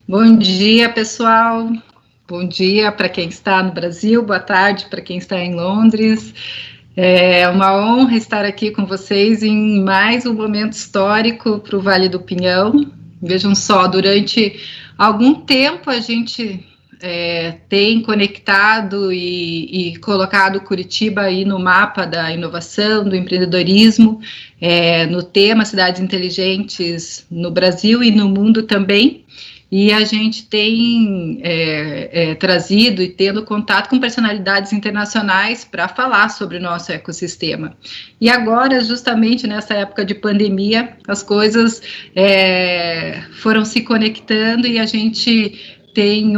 Bom dia, pessoal. Bom dia para quem está no Brasil, boa tarde para quem está em Londres. É uma honra estar aqui com vocês em mais um momento histórico para o Vale do Pinhão. Vejam só, durante algum tempo a gente tem conectado e colocado Curitiba aí no mapa da inovação, do empreendedorismo, no tema Cidades Inteligentes no Brasil e no mundo também. E a gente tem trazido e tendo contato com personalidades internacionais para falar sobre o nosso ecossistema. E agora, justamente nessa época de pandemia, as coisas foram se conectando e a gente tem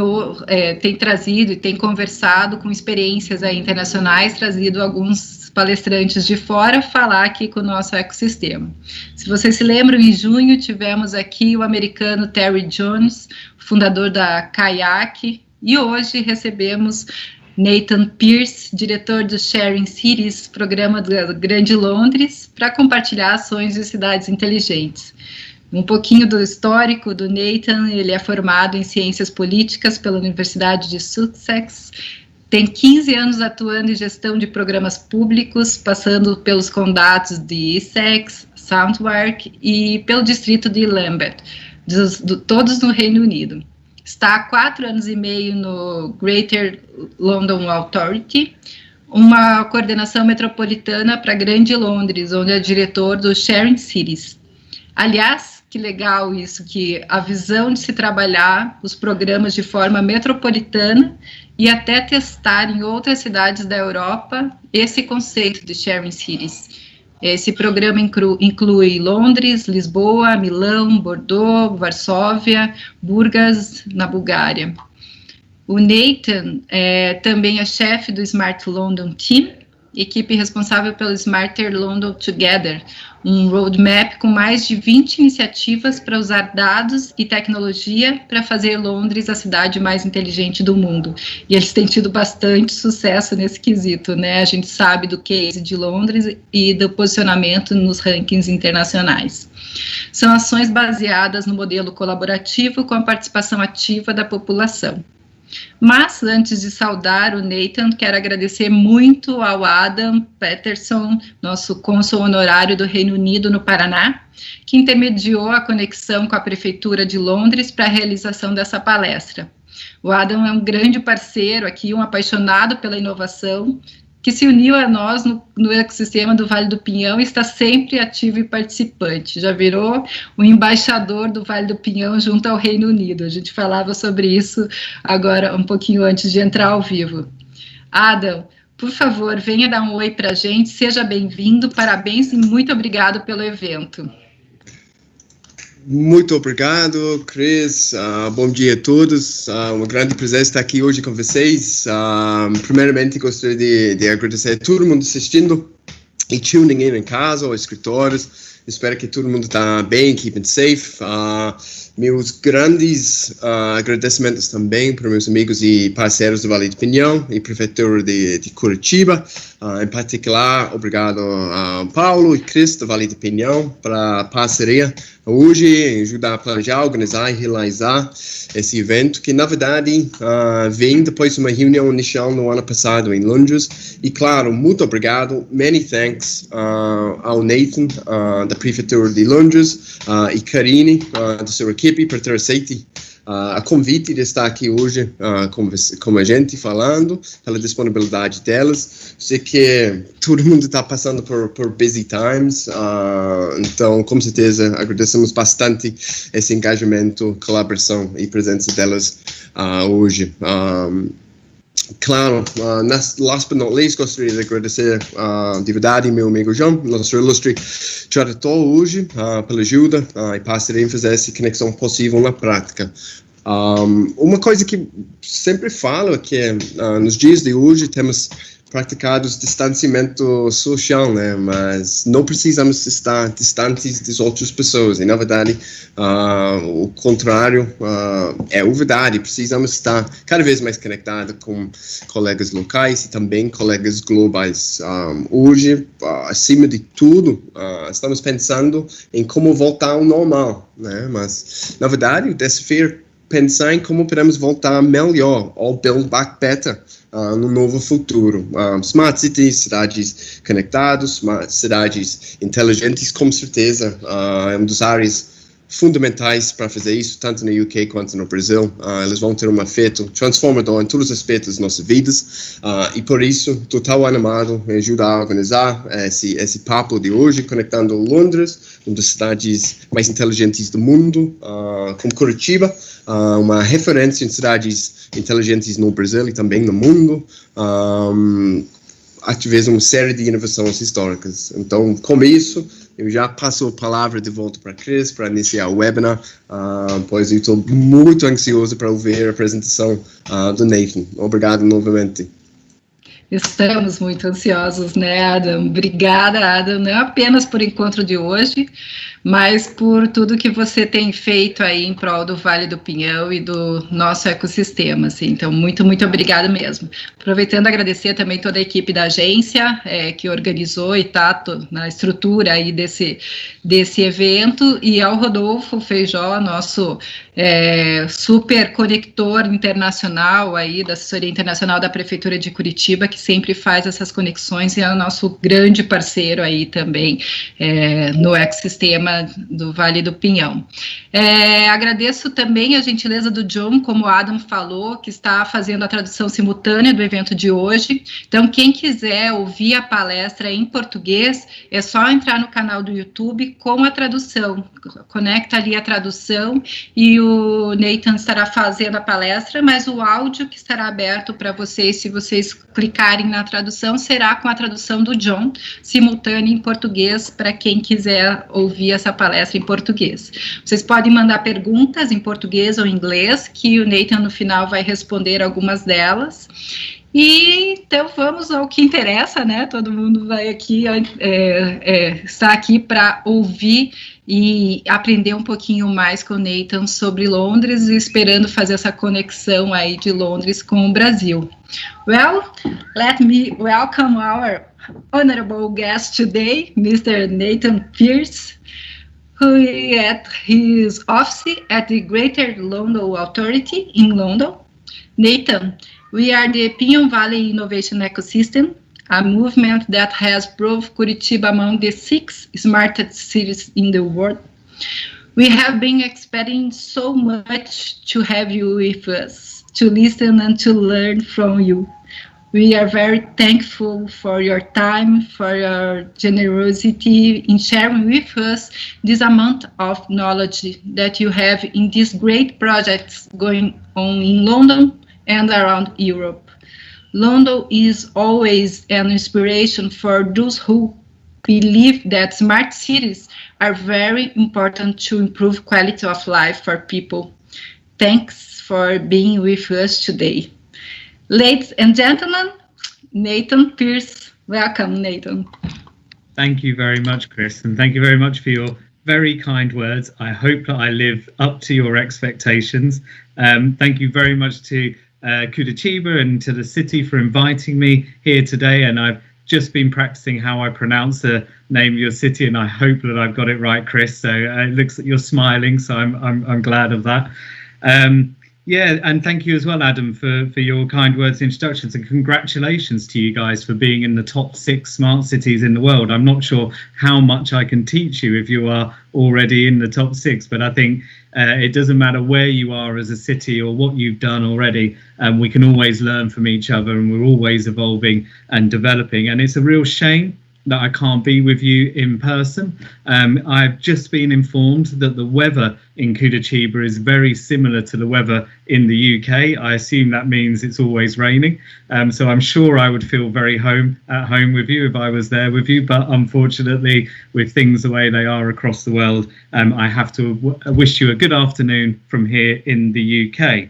trazido e tem conversado com experiências aí internacionais, trazido alguns palestrantes de fora falar aqui com o nosso ecossistema. Se vocês se lembram, em junho tivemos aqui o americano Terry Jones, fundador da Kayak, e hoje recebemos Nathan Pierce, diretor do Sharing Cities, programa do Grande Londres, para compartilhar ações de cidades inteligentes. Um pouquinho do histórico do Nathan: ele é formado em Ciências Políticas pela Universidade de Sussex, tem 15 anos atuando em gestão de programas públicos, passando pelos condados de Essex, Southwark e pelo distrito de Lambeth, todos no Reino Unido. Está há 4 anos e meio no Greater London Authority, uma coordenação metropolitana para Grande Londres, onde é diretor do Sharing Cities. Aliás, que legal isso, que a visão de se trabalhar os programas de forma metropolitana e até testar em outras cidades da Europa esse conceito de Sharing Cities. Esse programa inclui Londres, Lisboa, Milão, Bordeaux, Varsóvia, Burgas, na Bulgária. O Nathan também é chefe do Smart London Team, equipe responsável pelo Smarter London Together, um roadmap com mais de 20 iniciativas para usar dados e tecnologia para fazer Londres a cidade mais inteligente do mundo. E eles têm tido bastante sucesso nesse quesito, né? A gente sabe do case de Londres e do posicionamento nos rankings internacionais. São ações baseadas no modelo colaborativo com a participação ativa da população. Mas, antes de saudar o Nathan, quero agradecer muito ao Adam Peterson, nosso cônsul honorário do Reino Unido no Paraná, que intermediou a conexão com a Prefeitura de Londres para a realização dessa palestra. O Adam é um grande parceiro aqui, um apaixonado pela inovação, que se uniu a nós no ecossistema do Vale do Pinhão e está sempre ativo e participante. Já virou o embaixador do Vale do Pinhão junto ao Reino Unido. A gente falava sobre isso agora, um pouquinho antes de entrar ao vivo. Adam, por favor, venha dar um oi para a gente, seja bem-vindo, parabéns e muito obrigado pelo evento. Muito obrigado, Cris. Bom dia a todos. Um grande prazer estar aqui hoje com vocês. Primeiramente, gostaria de agradecer a todo mundo assistindo e tuning in em casa ou escritórios. Espero que todo mundo está bem, keeping safe. Meus grandes agradecimentos também para meus amigos e parceiros do Vale do Pinhão e Prefeitura de Curitiba. Em particular, obrigado a Paulo e Cris do Vale do Pinhão pela parceria hoje, ajudar a planejar, organizar e realizar esse evento, que na verdade vem depois de uma reunião inicial no ano passado em Londres. E claro, muito obrigado, many thanks ao Nathan da Prefeitura de Londres e Karine da sua equipe por ter aceito a convite de estar aqui hoje com a gente falando, pela disponibilidade delas. Sei que todo mundo está passando por busy times, então com certeza agradecemos bastante esse engajamento, colaboração e presença delas hoje. Claro, last but not least, gostaria de agradecer de verdade meu amigo João, nosso ilustre tradutor hoje, pela ajuda e parceria em fazer essa conexão possível na prática. Uma coisa que sempre falo é que nos dias de hoje temos praticado distanciamento social, né? Mas não precisamos estar distantes das outras pessoas. E, na verdade, o contrário é a verdade. Precisamos estar cada vez mais conectados com colegas locais e também colegas globais. Hoje, acima de tudo, estamos pensando em como voltar ao normal, né? Mas, na verdade, o desafio pensar em como podemos voltar melhor ou build back better no novo futuro. Smart Cities, cidades conectadas, cidades inteligentes, com certeza, é uma das áreas fundamentais para fazer isso, tanto no UK quanto no Brasil. Eles vão ter um efeito transformador em todos os aspectos das nossas vidas, e por isso estou tão animado em ajudar a organizar esse papo de hoje, conectando Londres, uma das cidades mais inteligentes do mundo, com Curitiba, uma referência em cidades inteligentes no Brasil e também no mundo, através de uma série de inovações históricas. Então, com isso, eu já passo a palavra de volta para Chris para iniciar o webinar, pois eu estou muito ansioso para ouvir a apresentação do Nathan. Obrigado novamente. Estamos muito ansiosos, né, Adam? Obrigada, Adam, não apenas por encontro de hoje, mas por tudo que você tem feito aí em prol do Vale do Pinhão e do nosso ecossistema, assim. Então, muito, muito obrigada mesmo. Aproveitando, agradecer também toda a equipe da agência que organizou e está na estrutura aí desse evento, e ao Rodolfo Feijó, nosso super conector internacional aí da assessoria internacional da Prefeitura de Curitiba, que sempre faz essas conexões e é o nosso grande parceiro aí também no ecossistema do Vale do Pinhão. Agradeço também a gentileza do John, como o Adam falou, que está fazendo a tradução simultânea do evento de hoje. Então, quem quiser ouvir a palestra em português, é só entrar no canal do YouTube com a tradução. Conecta ali a tradução e o Nathan estará fazendo a palestra, mas o áudio que estará aberto para vocês, se vocês clicarem na tradução, será com a tradução do John, simultânea em português, para quem quiser ouvir essa palestra em português. Vocês podem mandar perguntas em português ou inglês, que o Nathan no final vai responder algumas delas. E então vamos ao que interessa, né? Todo mundo vai aqui, está aqui para ouvir e aprender um pouquinho mais com o Nathan sobre Londres, e esperando fazer essa conexão aí de Londres com o Brasil. Well, let me welcome our honorable guest today, Mr. Nathan Pierce, who is at his office at the Greater London Authority in London. Nathan, we are the Pinhão Valley Innovation Ecosystem, a movement that has brought Curitiba among the 6 smartest cities in the world. We have been expecting so much to have you with us, to listen and to learn from you. We are very thankful for your time, for your generosity in sharing with us this amount of knowledge that you have in these great projects going on in London and around Europe. London is always an inspiration for those who believe that smart cities are very important to improve quality of life for people. Thanks for being with us today. Ladies and gentlemen, Nathan Pierce. Welcome, Nathan. Thank you very much, Chris, and thank you very much for your very kind words. I hope that I live up to your expectations. Thank you very much to Curitiba and to the city for inviting me here today, and I've just been practicing how I pronounce the name of your city, and I hope that I've got it right, Chris. So it looks like you're smiling, so I'm glad of that. Yeah, and thank you as well, Adam, for your kind words and introductions, and congratulations to you guys for being in the top 6 smart cities in the world. I'm not sure how much I can teach you if you are already in the top 6, but I think it doesn't matter where you are as a city or what you've done already, we can always learn from each other, and we're always evolving and developing. And it's a real shame that I can't be with you in person. I've just been informed that the weather in Curitiba is very similar to the weather in the UK. I assume that means it's always raining. So I'm sure I would feel very at home with you if I was there with you. But unfortunately, with things the way they are across the world, I have to wish you a good afternoon from here in the UK.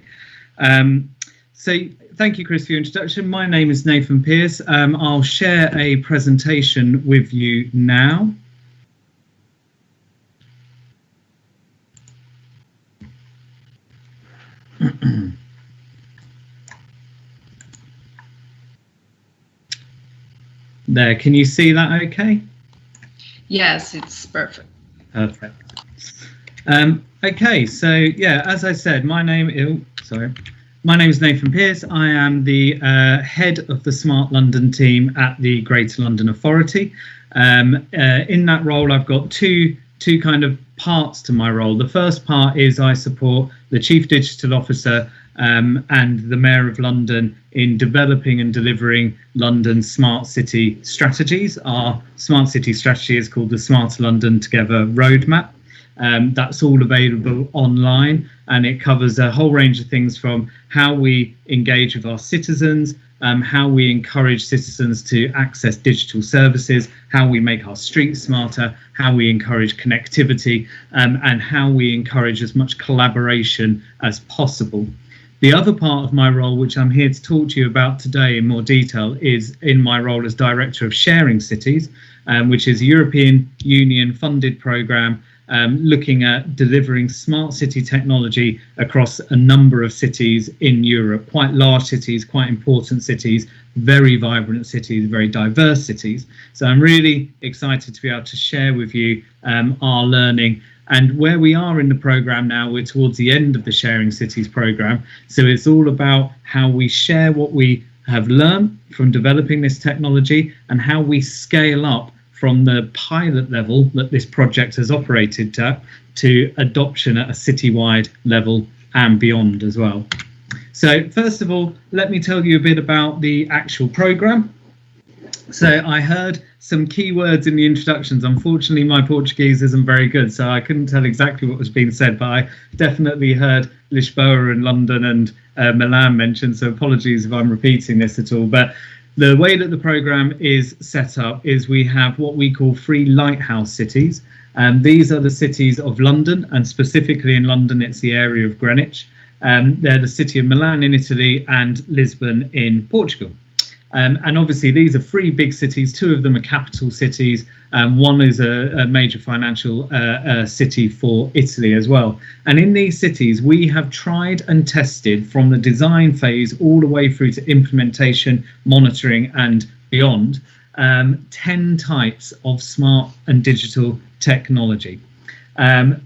So thank you, Chris, for your introduction. My name is Nathan Pierce. I'll share a presentation with you now. There, can you see that okay? Yes, it's perfect. Perfect. Okay, so yeah, as I said, my name is Nathan Pearce. I am the head of the Smart London team at the Greater London Authority. In that role, I've got two kind of parts to my role. The first part is I support the Chief Digital Officer and the Mayor of London in developing and delivering London's smart city strategies. Our smart city strategy is called the Smarter London Together Roadmap. That's all available online, and it covers a whole range of things from how we engage with our citizens, how we encourage citizens to access digital services, how we make our streets smarter, how we encourage connectivity, and how we encourage as much collaboration as possible. The other part of my role, which I'm here to talk to you about today in more detail, is in my role as Director of Sharing Cities, which is a European Union funded programme looking at delivering smart city technology across a number of cities in Europe, quite large cities, quite important cities, very vibrant cities, very diverse cities. So I'm really excited to be able to share with you our learning. And where we are in the programme now, we're towards the end of the Sharing Cities programme. So it's all about how we share what we have learned from developing this technology and how we scale up from the pilot level that this project has operated to adoption at a citywide level and beyond as well. So first of all, let me tell you a bit about the actual programme. So I heard some key words in the introductions. Unfortunately, my Portuguese isn't very good, so I couldn't tell exactly what was being said, but I definitely heard Lisboa and London and Milan mentioned, so apologies if I'm repeating this at all. But the way that the programme is set up is we have what we call 3 lighthouse cities. These are the cities of London, and specifically in London, it's the area of Greenwich. They're the city of Milan in Italy and Lisbon in Portugal. And obviously, these are 3 big cities. 2 of them are capital cities. One is a major financial city for Italy as well. And in these cities, we have tried and tested from the design phase all the way through to implementation, monitoring and beyond, 10 types of smart and digital technology. And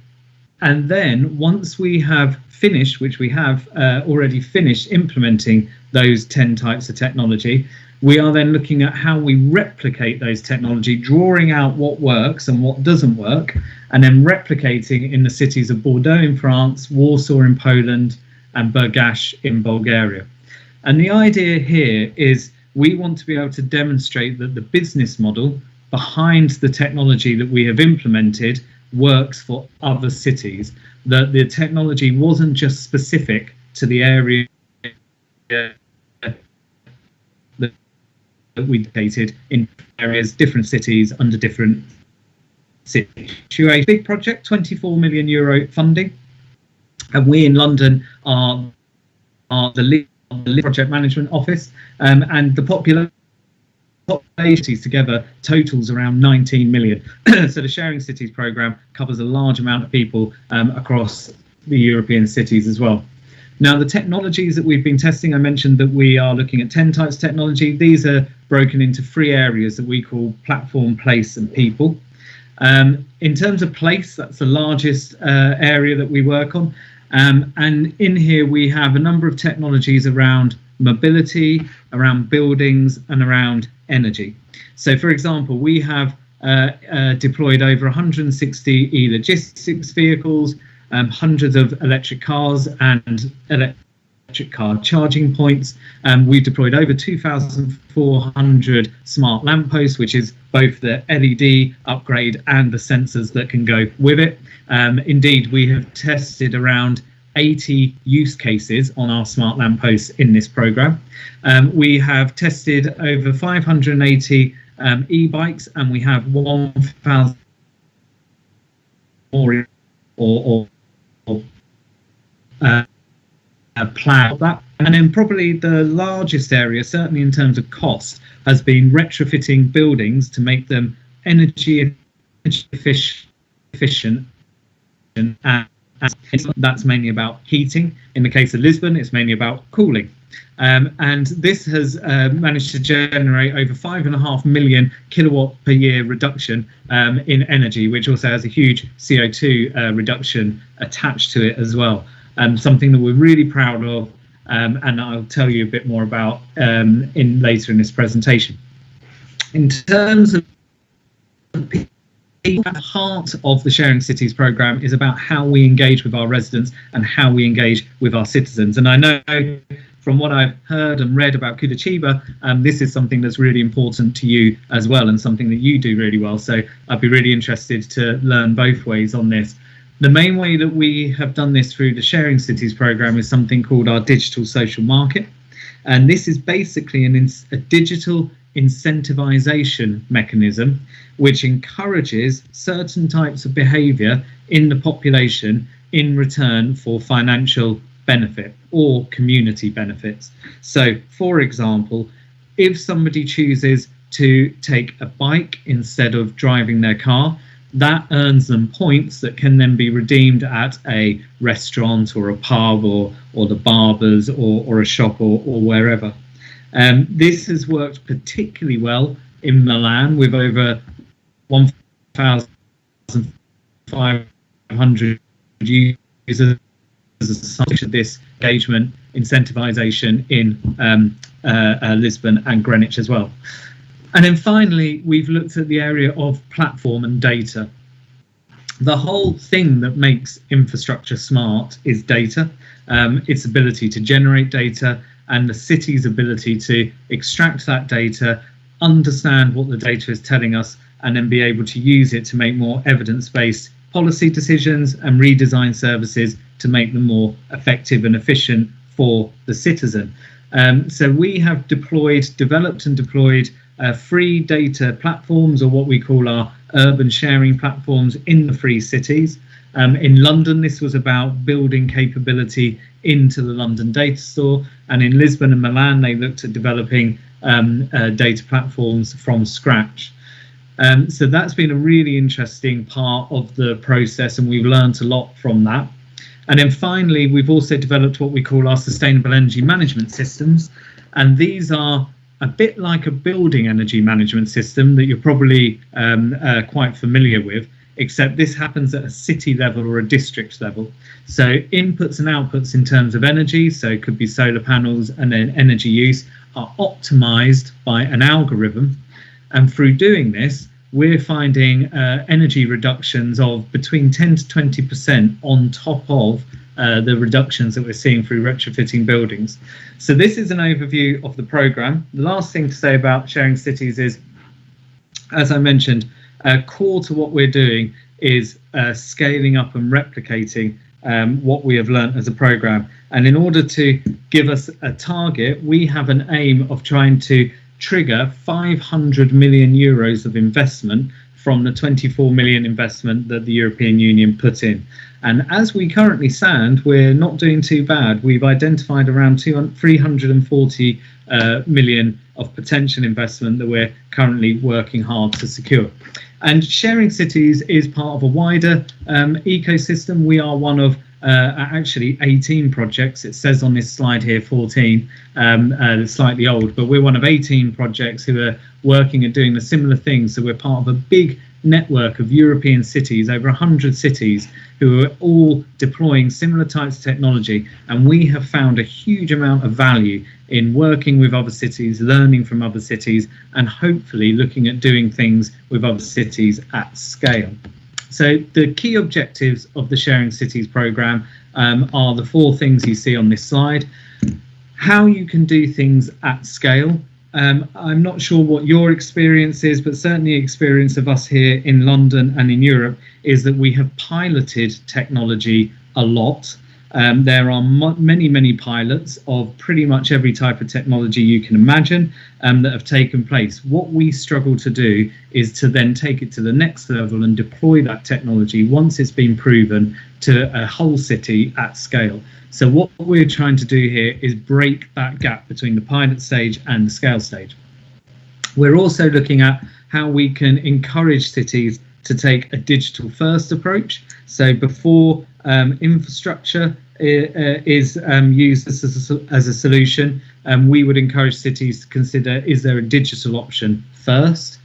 then once we have finished, which we have already finished implementing those 10 types of technology, we are then looking at how we replicate those technology, drawing out what works and what doesn't work, and then replicating in the cities of Bordeaux in France, Warsaw in Poland, and Burgas in Bulgaria. And the idea here is we want to be able to demonstrate that the business model behind the technology that we have implemented works for other cities, that the technology wasn't just specific to the area that we dedicated in areas, different cities under different situations. Big project, 24 million euro funding, and we in London are the lead project management office, and the population together totals around 19 million. So the Sharing Cities programme covers a large amount of people across the European cities as well. Now, the technologies that we've been testing, I mentioned that we are looking at 10 types of technology. These are broken into 3 areas that we call platform, place and people. In terms of place, that's the largest area that we work on. And in here we have a number of technologies around mobility, around buildings and around energy. So, for example, we have deployed over 160 e-logistics vehicles, hundreds of electric cars and electric car charging points. We've deployed over 2,400 smart lampposts, which is both the LED upgrade and the sensors that can go with it. Indeed, we have tested around 80 use cases on our smart lampposts in this programme. We have tested over 580 e-bikes, and we have 1,000 more plan that. And then probably the largest area, certainly in terms of cost, has been retrofitting buildings to make them energy efficient, and that's mainly about heating. In the case of Lisbon, it's mainly about cooling. And this has managed to generate over 5.5 million kilowatt per year reduction in energy, which also has a huge CO2 reduction attached to it as well. Something that we're really proud of, and I'll tell you a bit more about later in this presentation. In terms of the heart of the Sharing Cities programme is about how we engage with our residents and how we engage with our citizens. And I know from what I've heard and read about Curitiba, this is something that's really important to you as well, and something that you do really well. So I'd be really interested to learn both ways on this. The main way that we have done this through the Sharing Cities programme is something called our digital social market. And this is basically a digital incentivization mechanism which encourages certain types of behaviour in the population in return for financial benefit or community benefits. So, for example, if somebody chooses to take a bike instead of driving their car, that earns them points that can then be redeemed at a restaurant or a pub or the barbers or a shop or wherever. This has worked particularly well in Milan with over 1,500 users as of this engagement incentivization in Lisbon and Greenwich as well. And then finally, we've looked at the area of platform and data. The whole thing that makes infrastructure smart is data, its ability to generate data, and the city's ability to extract that data, understand what the data is telling us, and then be able to use it to make more evidence-based policy decisions and redesign services to make them more effective and efficient for the citizen. So we have developed and deployed free data platforms, or what we call our urban sharing platforms, in the free cities. In London, this was about building capability into the London data store, and in Lisbon and Milan, they looked at developing data platforms from scratch. So that's been a really interesting part of the process, and we've learned a lot from that. And then finally, we've also developed what we call our sustainable energy management systems, and these are a bit like a building energy management system that you're probably quite familiar with, except this happens at a city level or a district level. So inputs and outputs in terms of energy, so it could be solar panels, and then energy use, are optimized by an algorithm. And through doing this, we're finding energy reductions of between 10 to 20% on top of the reductions that we're seeing through retrofitting buildings. So this is an overview of the programme. The last thing to say about Sharing Cities is, as I mentioned, core to what we're doing is scaling up and replicating what we have learnt as a programme. And in order to give us a target, we have an aim of trying to trigger 500 million euros of investment from the 24 million investment that the European Union put in. And as we currently stand, we're not doing too bad. We've identified around 340 million of potential investment that we're currently working hard to secure. And Sharing Cities is part of a wider ecosystem. We are one of actually 18 projects. It says on this slide here 14, it's slightly old, but we're one of 18 projects who are working and doing the similar things. So we're part of a big network of European cities, over 100 cities, who are all deploying similar types of technology. And we have found a huge amount of value in working with other cities, learning from other cities, and hopefully looking at doing things with other cities at scale. So the key objectives of the Sharing Cities programme are the four things you see on this slide. How you can do things at scale. I'm not sure what your experience is, but certainly the experience of us here in London and in Europe is that we have piloted technology a lot. There are many pilots of pretty much every type of technology you can imagine that have taken place. What we struggle to do is to then take it to the next level and deploy that technology once it's been proven to a whole city at scale. So what we're trying to do here is break that gap between the pilot stage and the scale stage. We're also looking at how we can encourage cities to take a digital first approach. So before infrastructure is used as a solution, we would encourage cities to consider, is there a digital option first?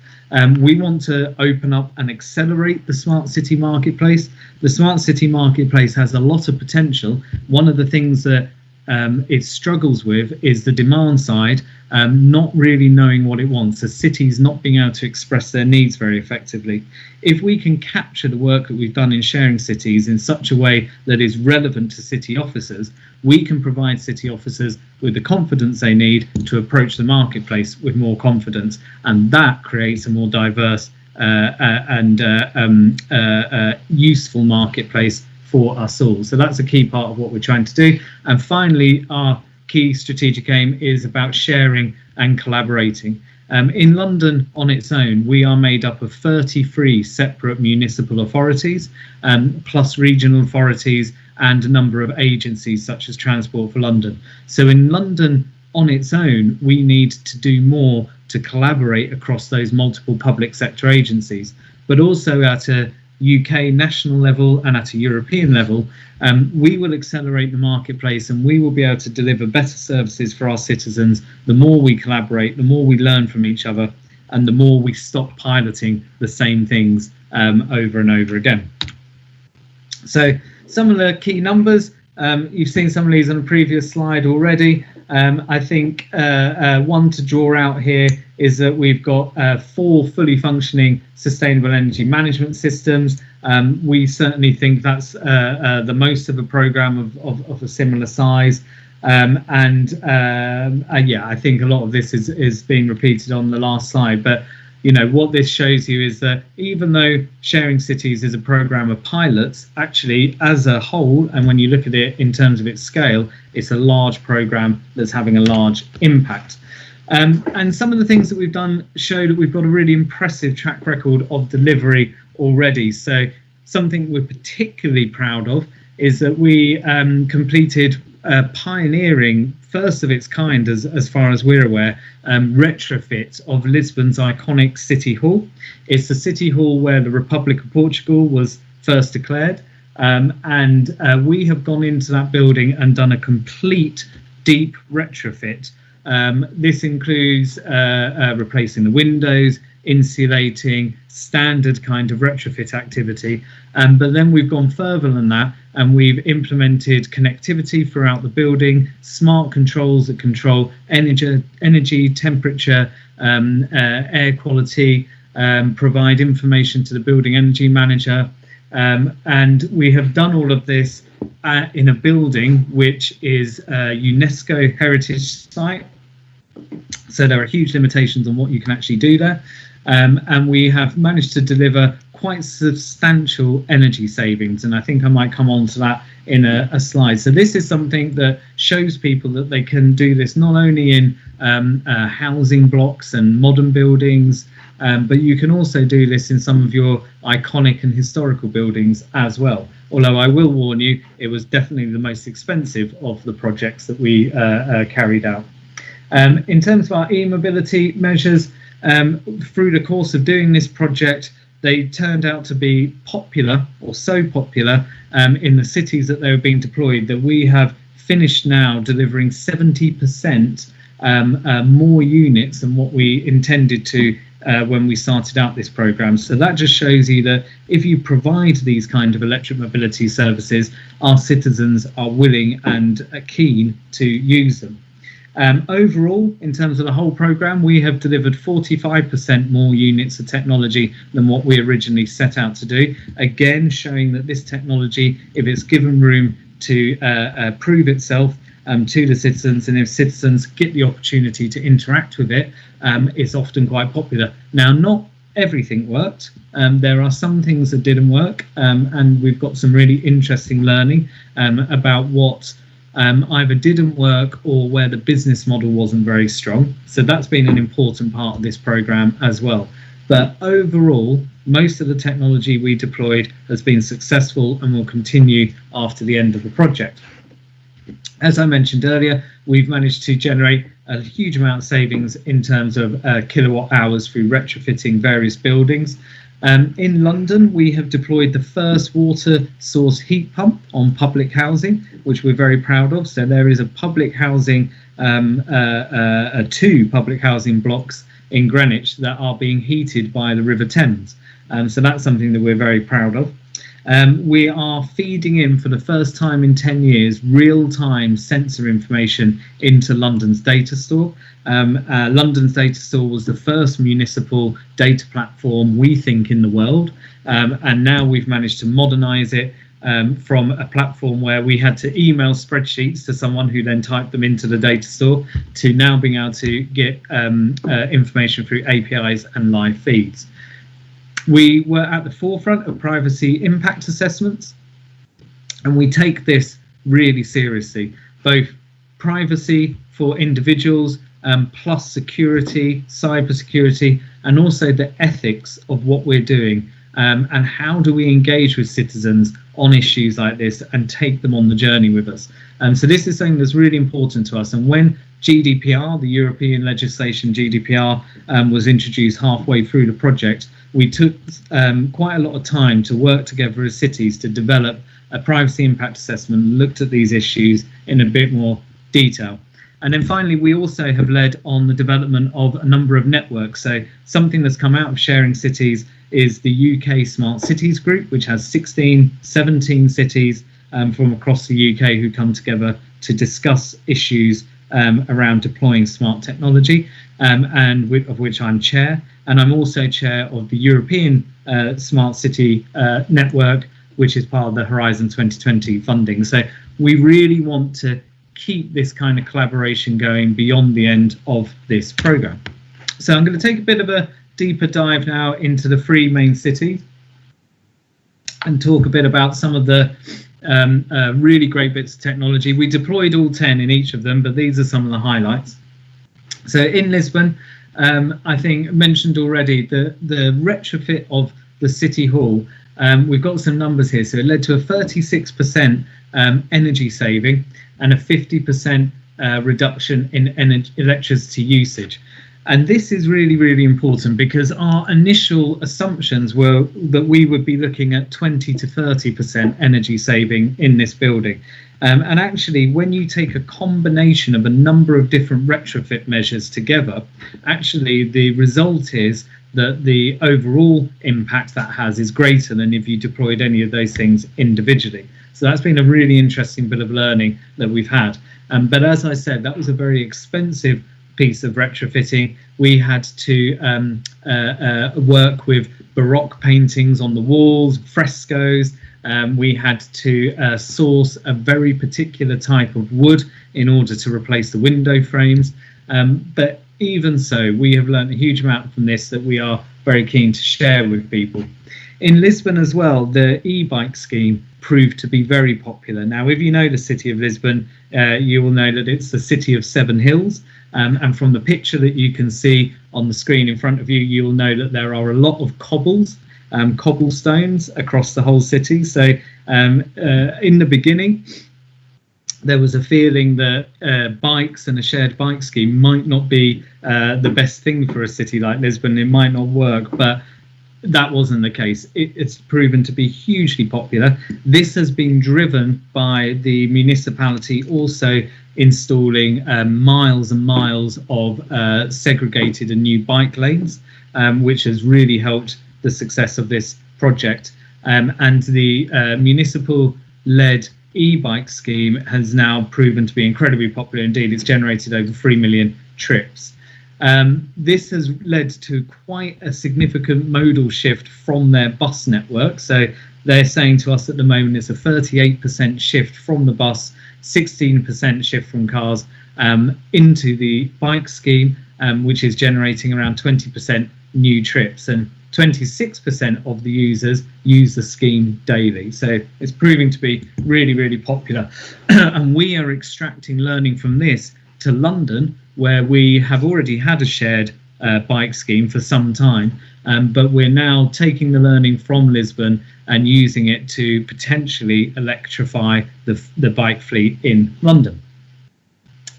We want to open up and accelerate the smart city marketplace. The smart city marketplace has a lot of potential. One of the things that it struggles with is the demand side, not really knowing what it wants, so cities not being able to express their needs very effectively. If we can capture the work that we've done in sharing cities in such a way that is relevant to city officers, we can provide city officers with the confidence they need to approach the marketplace with more confidence, and that creates a more diverse and useful marketplace for us all. So that's a key part of what we're trying to do. And finally, our key strategic aim is about sharing and collaborating. In London on its own, we are made up of 33 separate municipal authorities, plus regional authorities and a number of agencies such as Transport for London. So in London on its own, we need to do more to collaborate across those multiple public sector agencies, but also at a UK national level and at a European level, we will accelerate the marketplace and we will be able to deliver better services for our citizens the more we collaborate, the more we learn from each other, and the more we stop piloting the same things over and over again. So some of the key numbers, you've seen some of these on a previous slide already. I think one to draw out here is that we've got 4 fully functioning sustainable energy management systems. We certainly think that's the most of a program of a similar size. Yeah, I think a lot of this is being repeated on the last slide. But you know, what this shows you is that even though Sharing Cities is a program of pilots, actually as a whole, and when you look at it in terms of its scale, it's a large program that's having a large impact. And some of the things that we've done show that we've got a really impressive track record of delivery already. So something we're particularly proud of is that we completed a pioneering, first of its kind as far as we're aware, retrofit of Lisbon's iconic City Hall. It's the City Hall where the Republic of Portugal was first declared, and we have gone into that building and done a complete deep retrofit. This includes replacing the windows, insulating, standard kind of retrofit activity, but then we've gone further than that and we've implemented connectivity throughout the building, smart controls that control energy, temperature, air quality, provide information to the building energy manager, and we have done all of this in a building which is a UNESCO heritage site. So there are huge limitations on what you can actually do there. And we have managed to deliver quite substantial energy savings. And I think I might come on to that in a slide. So this is something that shows people that they can do this not only in housing blocks and modern buildings, but you can also do this in some of your iconic and historical buildings as well. Although I will warn you, it was definitely the most expensive of the projects that we carried out. In terms of our e-mobility measures, through the course of doing this project, they turned out to be popular, or so popular, in the cities that they were being deployed, that we have finished now delivering 70% more units than what we intended to when we started out this program. So that just shows you that if you provide these kind of electric mobility services, our citizens are willing and keen to use them. Overall, in terms of the whole program, we have delivered 45% more units of technology than what we originally set out to do. Again, showing that this technology, if it's given room to prove itself to the citizens, and if citizens get the opportunity to interact with it, it's often quite popular. Now, not everything worked. There are some things that didn't work, and we've got some really interesting learning about what either didn't work or where the business model wasn't very strong. So that's been an important part of this program as well. But overall, most of the technology we deployed has been successful and will continue after the end of the project. As I mentioned earlier, we've managed to generate a huge amount of savings in terms of kilowatt hours through retrofitting various buildings. In London, we have deployed the first water source heat pump on public housing, which we're very proud of. So there is a public housing, two public housing blocks in Greenwich that are being heated by the River Thames. So that's something that we're very proud of. We are feeding in for the first time in 10 years real-time sensor information into London's data store. London's data store was the first municipal data platform, we think, in the world, and now we've managed to modernize it from a platform where we had to email spreadsheets to someone who then typed them into the data store to now being able to get information through APIs and live feeds. We were at the forefront of privacy impact assessments, and we take this really seriously, both privacy for individuals, plus security, cybersecurity, and also the ethics of what we're doing, and how do we engage with citizens on issues like this and take them on the journey with us. So this is something that's really important to us. And when GDPR, the European legislation GDPR, was introduced halfway through the project, we took quite a lot of time to work together as cities to develop a privacy impact assessment, looked at these issues in a bit more detail. And then finally, we also have led on the development of a number of networks. So something that's come out of Sharing Cities is the UK Smart Cities Group, which has 17 cities from across the UK who come together to discuss issues around deploying smart technology, and of which I'm chair. And I'm also chair of the European Smart City Network, which is part of the Horizon 2020 funding. So we really want to keep this kind of collaboration going beyond the end of this programme. So I'm going to take a bit of a deeper dive now into the 3 main cities and talk a bit about some of the really great bits of technology. We deployed all 10 in each of them, but these are some of the highlights. So in Lisbon, I think mentioned already the retrofit of the City Hall. We've got some numbers here. So it led to a 36% energy saving and a 50% reduction in electricity usage. And this is really, really important because our initial assumptions were that we would be looking at 20 to 30% energy saving in this building. And actually, when you take a combination of a number of different retrofit measures together, actually the result is that the overall impact that has is greater than if you deployed any of those things individually. So that's been a really interesting bit of learning that we've had. But as I said, that was a very expensive piece of retrofitting. We had to work with Baroque paintings on the walls, frescoes. We had to source a very particular type of wood in order to replace the window frames. But even so, we have learned a huge amount from this that we are very keen to share with people. In Lisbon as well, the e-bike scheme proved to be very popular. Now, if you know the city of Lisbon, you will know that it's the city of 7 hills. And from the picture that you can see on the screen in front of you, you will know that there are a lot of cobblestones across the whole city. So in the beginning, there was a feeling that bikes and a shared bike scheme might not be the best thing for a city like Lisbon. It might not work, but that wasn't the case. It's proven to be hugely popular. This has been driven by the municipality also installing miles and miles of segregated and new bike lanes, which has really helped the success of this project. And the municipal-led e-bike scheme has now proven to be incredibly popular indeed. It's generated over 3 million trips. This has led to quite a significant modal shift from their bus network. So they're saying to us at the moment it's a 38% shift from the bus, 16% shift from cars into the bike scheme, which is generating around 20% new trips. And 26% of the users use the scheme daily. So it's proving to be really, really popular. And we are extracting learning from this to London, where we have already had a shared bike scheme for some time, but we're now taking the learning from Lisbon and using it to potentially electrify the bike fleet in London.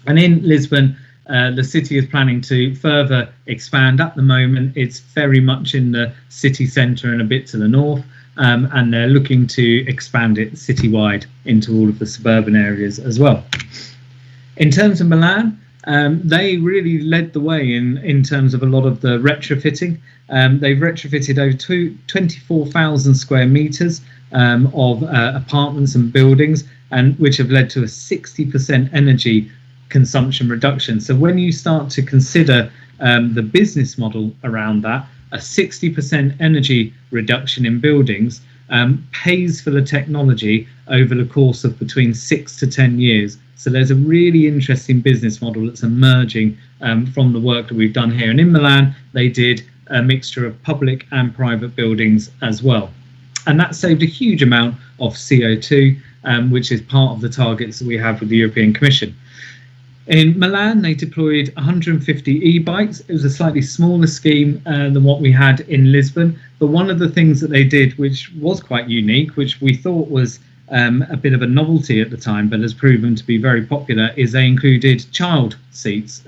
And in Lisbon, The city is planning to further expand. At the moment, it's very much in the city centre and a bit to the north, and they're looking to expand it citywide into all of the suburban areas as well. In terms of Milan, they really led the way in terms of a lot of the retrofitting. They've retrofitted over 24,000 square metres of apartments and buildings, and which have led to a 60% energy consumption reduction. So when you start to consider the business model around that, a 60% energy reduction in buildings pays for the technology over the course of between 6 to 10 years. So there's a really interesting business model that's emerging from the work that we've done here. And in Milan, they did a mixture of public and private buildings as well. And that saved a huge amount of CO2, which is part of the targets that we have with the European Commission. In Milan, they deployed 150 e-bikes. It was a slightly smaller scheme than what we had in Lisbon. But one of the things that they did, which was quite unique, which we thought was a bit of a novelty at the time, but has proven to be very popular, is they included child seats,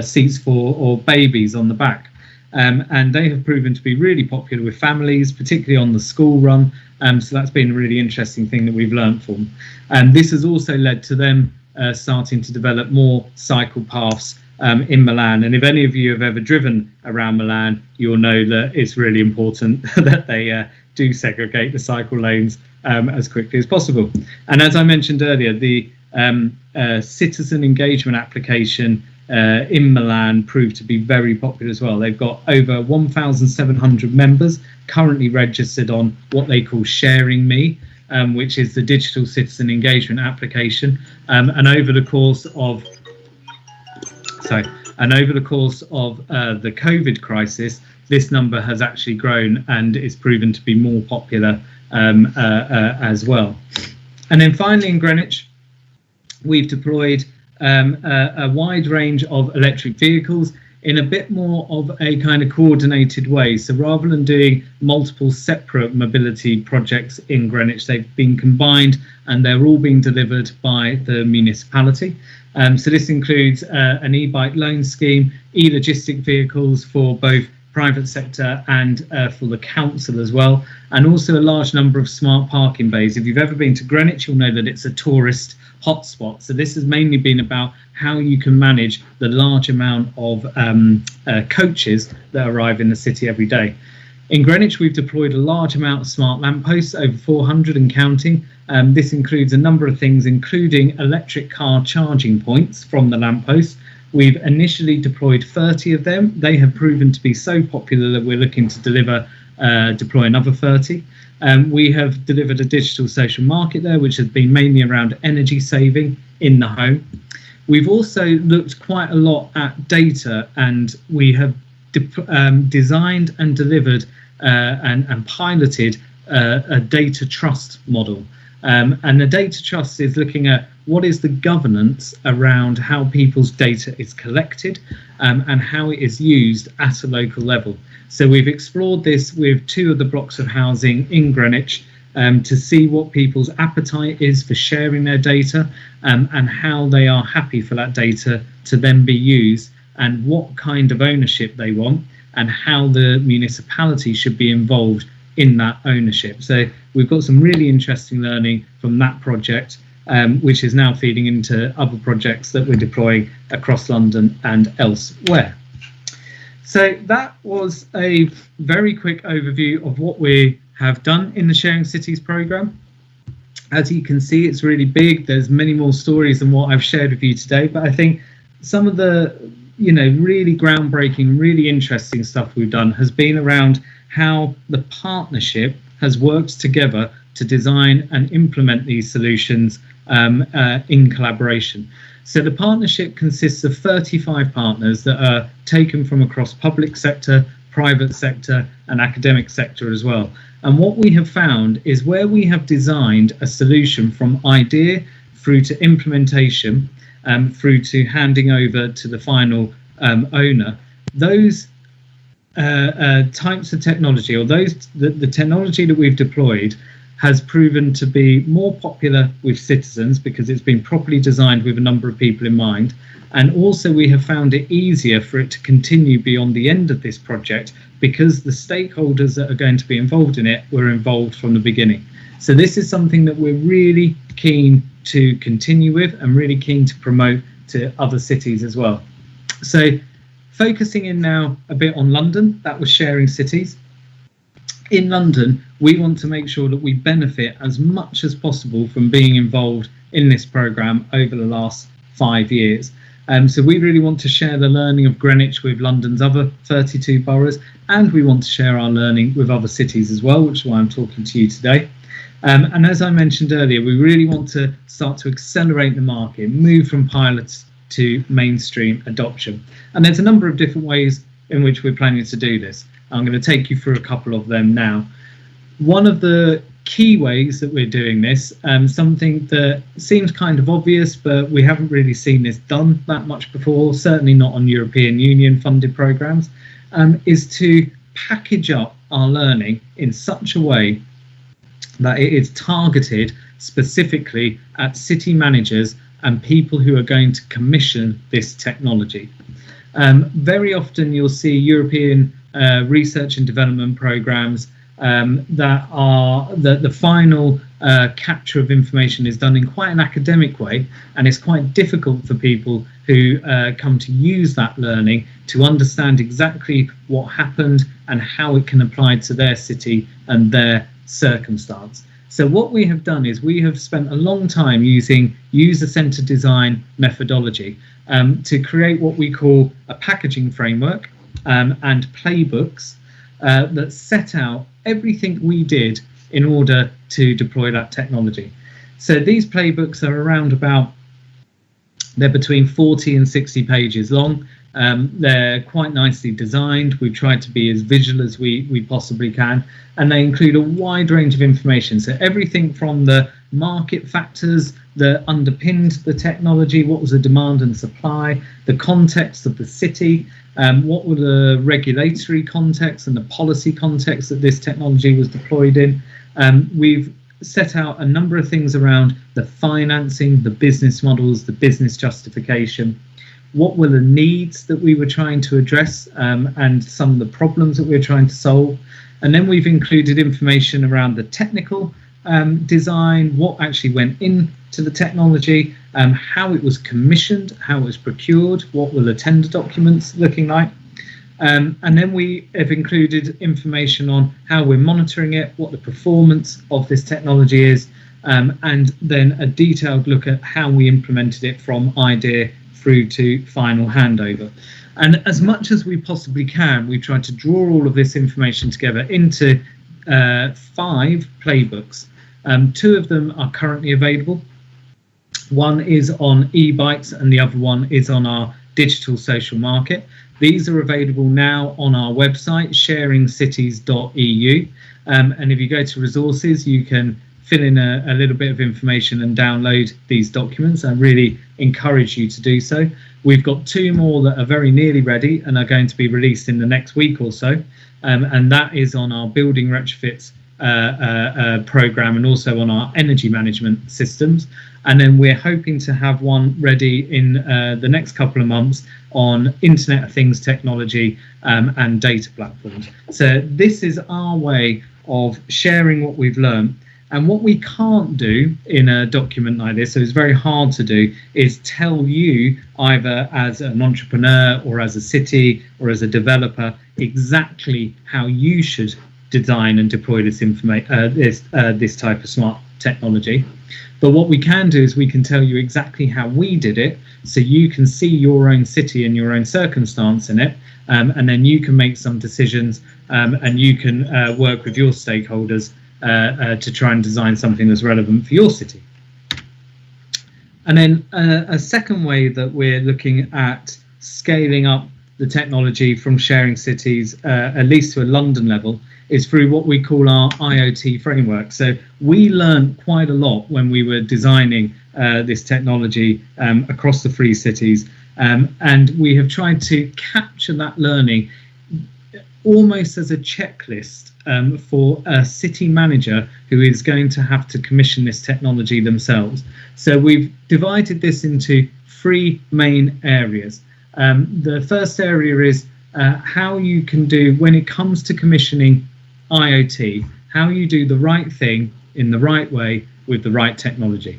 seats for babies on the back. And they have proven to be really popular with families, particularly on the school run. So that's been a really interesting thing that we've learned from. And this has also led to them starting to develop more cycle paths in Milan. And if any of you have ever driven around Milan, you'll know that it's really important that they do segregate the cycle lanes as quickly as possible. And as I mentioned earlier, the citizen engagement application in Milan proved to be very popular as well. They've got over 1,700 members currently registered on what they call Sharing Me, which is the digital citizen engagement application. And over the course of the COVID crisis, this number has actually grown and is proven to be more popular as well. And then finally in Greenwich, we've deployed a wide range of electric vehicles in a bit more of a kind of coordinated way. So rather than doing multiple separate mobility projects in Greenwich, they've been combined and they're all being delivered by the municipality. So this includes an e-bike loan scheme, e-logistic vehicles for both private sector and for the council as well, and also a large number of smart parking bays. If you've ever been to Greenwich, you'll know that it's a tourist hotspot. So this has mainly been about how you can manage the large amount of coaches that arrive in the city every day. In Greenwich, we've deployed a large amount of smart lampposts, over 400 and counting. This includes a number of things, including electric car charging points from the lampposts. We've initially deployed 30 of them. They have proven to be so popular that we're looking to deploy another 30. We have delivered a digital social market there, which has been mainly around energy saving in the home. We've also looked quite a lot at data, and we have designed and delivered and piloted a data trust model. And the data trust is looking at what is the governance around how people's data is collected and how it is used at a local level. So we've explored this with 2 of the blocks of housing in Greenwich to see what people's appetite is for sharing their data and how they are happy for that data to then be used, and what kind of ownership they want and how the municipality should be involved in that ownership. So we've got some really interesting learning from that project, which is now feeding into other projects that we're deploying across London and elsewhere. So that was a very quick overview of what we have done in the Sharing Cities programme. As you can see, it's really big. There's many more stories than what I've shared with you today, but I think some of the really groundbreaking, really interesting stuff we've done has been around how the partnership has worked together to design and implement these solutions in collaboration. So the partnership consists of 35 partners that are taken from across public sector, private sector and academic sector as well. And what we have found is where we have designed a solution from idea through to implementation, through to handing over to the final owner, those types of technology, or the technology that we've deployed has proven to be more popular with citizens because it's been properly designed with a number of people in mind. And also we have found it easier for it to continue beyond the end of this project because the stakeholders that are going to be involved in it were involved from the beginning. So this is something that we're really keen to continue with and really keen to promote to other cities as well. So focusing in now a bit on London, that was sharing cities. In London, we want to make sure that we benefit as much as possible from being involved in this programme over the last 5 years. So we really want to share the learning of Greenwich with London's other 32 boroughs, and we want to share our learning with other cities as well, which is why I'm talking to you today. And as I mentioned earlier, we really want to start to accelerate the market, move from pilots to mainstream adoption. And there's a number of different ways in which we're planning to do this. I'm going to take you through a couple of them now. One of the key ways that we're doing this, something that seems kind of obvious, but we haven't really seen this done that much before, certainly not on European Union funded programs, is to package up our learning in such a way that it is targeted specifically at city managers and people who are going to commission this technology. Very often you'll see European research and development programs that are the final capture of information is done in quite an academic way, and it's quite difficult for people who come to use that learning to understand exactly what happened and how it can apply to their city and their circumstance. So what we have done is we have spent a long time using user-centered design methodology to create what we call a packaging framework and playbooks that set out everything we did in order to deploy that technology. So these playbooks are they're between 40 and 60 pages long. They're quite nicely designed. We've tried to be as visual as we possibly can, and they include a wide range of information. So everything from the market factors that underpinned the technology, what was the demand and supply, the context of the city, what were the regulatory context and the policy context that this technology was deployed in. We've set out a number of things around the financing, the business models, the business justification. What were the needs that we were trying to address and some of the problems that we were trying to solve. And then we've included information around the technical design, what actually went into the technology, how it was commissioned, how it was procured, what were the tender documents looking like. And then we have included information on how we're monitoring it, what the performance of this technology is, and then a detailed look at how we implemented it from idea through to final handover. And as much as we possibly can, we tried to draw all of this information together into 5 playbooks. 2 of them are currently available. One is on e-bikes and the other one is on our digital social market. These are available now on our website, sharingcities.eu. And if you go to resources, you can fill in a little bit of information and download these documents. I really encourage you to do so. We've got 2 more that are very nearly ready and are going to be released in the next week or so. And that is on our building retrofits program and also on our energy management systems. And then we're hoping to have one ready in the next couple of months on Internet of Things technology and data platforms. So this is our way of sharing what we've learned. And what we can't do in a document like this, so it's very hard to do, is tell you either as an entrepreneur or as a city or as a developer exactly how you should design and deploy this this type of smart technology. But what we can do is we can tell you exactly how we did it, so you can see your own city and your own circumstance in it, and then you can make some decisions and you can work with your stakeholders to try and design something that's relevant for your city. And then a second way that we're looking at scaling up the technology from sharing cities, at least to a London level, is through what we call our Iot Framework. So we learned quite a lot when we were designing this technology across the 3 cities, and we have tried to capture that learning almost as a checklist for a city manager who is going to have to commission this technology themselves. So we've divided this into 3 main areas. The first area is how you can do, when it comes to commissioning IoT, how you do the right thing in the right way with the right technology.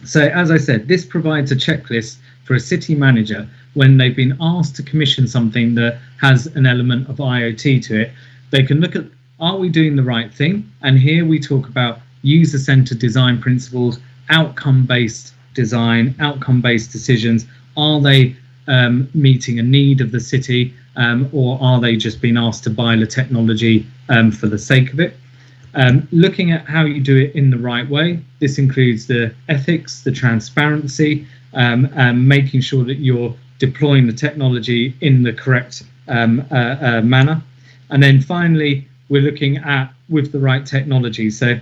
So as I said, this provides a checklist for a city manager when they've been asked to commission something that has an element of IoT to it. They can look at, are we doing the right thing? And here we talk about user-centered design principles, outcome-based design, outcome-based decisions. Are they meeting a need of the city, or are they just being asked to buy the technology for the sake of it? Looking at how you do it in the right way. This includes the ethics, the transparency, and making sure that you're deploying the technology in the correct manner. And then finally, we're looking at with the right technology. So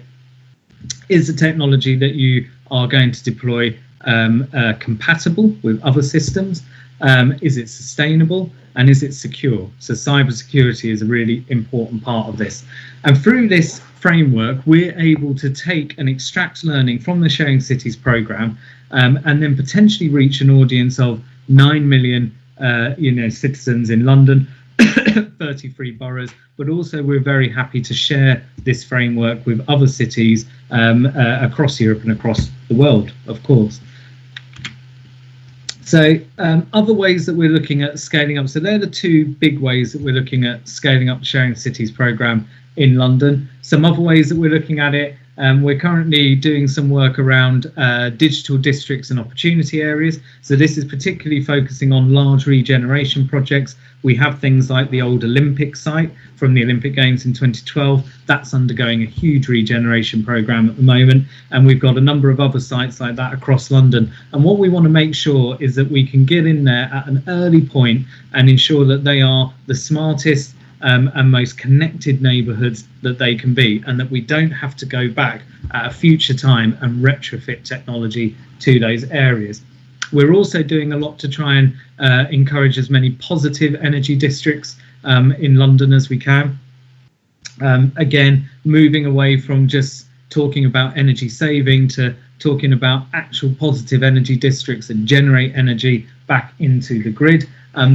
is the technology that you are going to deploy compatible with other systems? Is it sustainable? And is it secure? So cybersecurity is a really important part of this. And through this framework, we're able to take and extract learning from the Sharing Cities program, and then potentially reach an audience of 9 million citizens in London, 33 boroughs, but also we're very happy to share this framework with other cities across Europe and across the world, of course. So other ways that we're looking at scaling up, so they're the 2 big ways that we're looking at scaling up the Sharing Cities program in London. Some other ways that we're looking at it, we're currently doing some work around digital districts and opportunity areas. So this is particularly focusing on large regeneration projects. We have things like the old Olympic site from the Olympic Games in 2012. That's undergoing a huge regeneration program at the moment. And we've got a number of other sites like that across London. And what we want to make sure is that we can get in there at an early point and ensure that they are the smartest and most connected neighbourhoods that they can be, and that we don't have to go back at a future time and retrofit technology to those areas. We're also doing a lot to try and encourage as many positive energy districts in London as we can. Again, moving away from just talking about energy saving to talking about actual positive energy districts that generate energy back into the grid.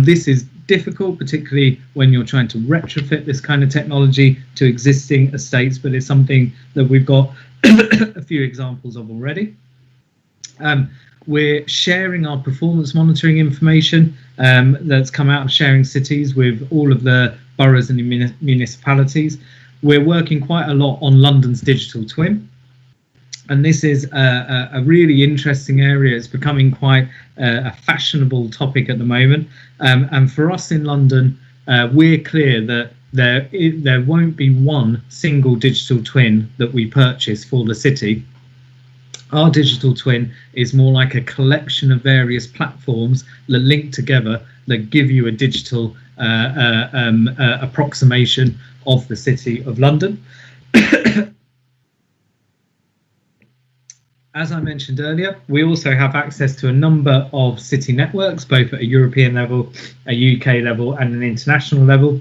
This is difficult, particularly when you're trying to retrofit this kind of technology to existing estates, but it's something that we've got a few examples of already. We're sharing our performance monitoring information that's come out of Sharing Cities with all of the boroughs and the municipalities. We're working quite a lot on London's digital twin. And this is a really interesting area. It's becoming quite a fashionable topic at the moment. And for us in London, we're clear that there won't be one single digital twin that we purchase for the city. Our digital twin is more like a collection of various platforms that link together that give you a digital approximation of the city of London. As I mentioned earlier, we also have access to a number of city networks, both at a European level, a UK level and an international level.